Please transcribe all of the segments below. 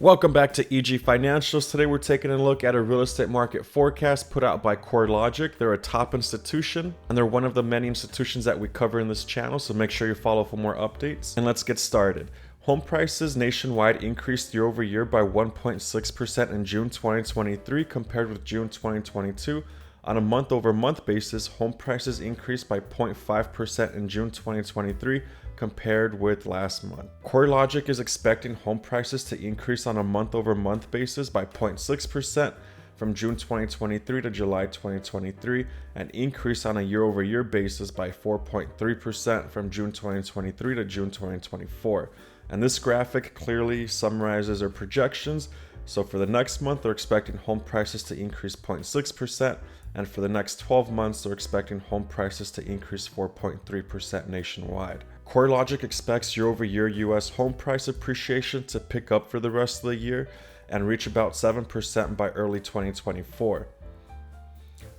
Welcome back to EG Financials. Today we're taking a look at a real estate market forecast put out by CoreLogic. They're a top institution and they're one of the many institutions that we cover in this channel, so make sure you follow for more updates. And let's get started. Home prices nationwide increased year over year by 1.6% in June 2023 compared with June 2022. On a month-over-month basis, home prices increased by 0.5% in June 2023 compared with last month. CoreLogic is expecting home prices to increase on a month-over-month basis by 0.6% from June 2023 to July 2023, and increase on a year-over-year basis by 4.3% from June 2023 to June 2024. And this graphic clearly summarizes our projections. So for the next month, they're expecting home prices to increase 0.6%, and for the next 12 months, they're expecting home prices to increase 4.3% nationwide. CoreLogic expects year-over-year U.S. home price appreciation to pick up for the rest of the year and reach about 7% by early 2024.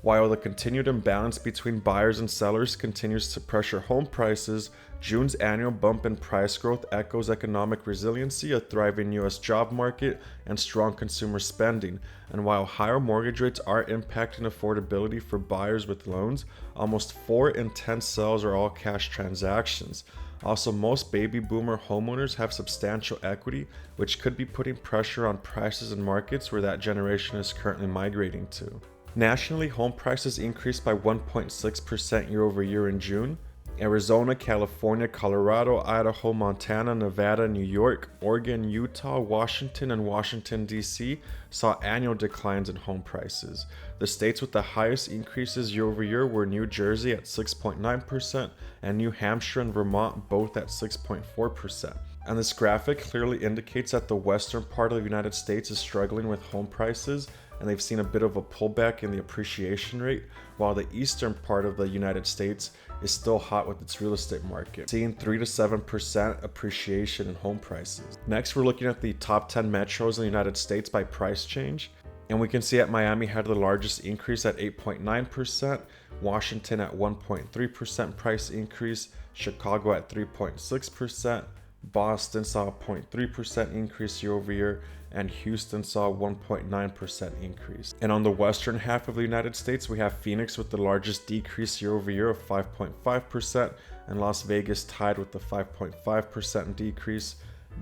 While the continued imbalance between buyers and sellers continues to pressure home prices, June's annual bump in price growth echoes economic resiliency, a thriving U.S. job market, and strong consumer spending. And while higher mortgage rates are impacting affordability for buyers with loans, almost 4 in 10 sales are all cash transactions. Also, most baby boomer homeowners have substantial equity, which could be putting pressure on prices in markets where that generation is currently migrating to. Nationally, home prices increased by 1.6% year over year in June. Arizona, California, Colorado, Idaho, Montana, Nevada, New York, Oregon, Utah, Washington, and Washington, D.C. saw annual declines in home prices. The states with the highest increases year over year were New Jersey at 6.9% and New Hampshire and Vermont both at 6.4%. And this graphic clearly indicates that the western part of the United States is struggling with home prices, and they've seen a bit of a pullback in the appreciation rate, while the eastern part of the United States is still hot with its real estate market, seeing 3 to 7% appreciation in home prices. Next, we're looking at the top 10 metros in the United States by price change, and we can see that Miami had the largest increase at 8.9%, Washington at 1.3% price increase, Chicago at 3.6%, Boston saw a 0.3% increase year over year, and Houston saw a 1.9% increase. And on the western half of the United States, we have Phoenix with the largest decrease year over year of 5.5%, and Las Vegas tied with the 5.5% decrease.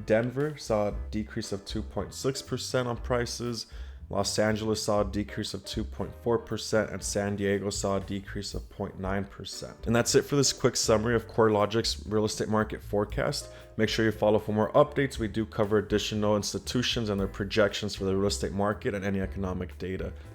Denver saw a decrease of 2.6% on prices. Los Angeles saw a decrease of 2.4%, and San Diego saw a decrease of 0.9%. And that's it for this quick summary of CoreLogic's real estate market forecast. Make sure you follow for more updates. We do cover additional institutions and their projections for the real estate market and any economic data. Thank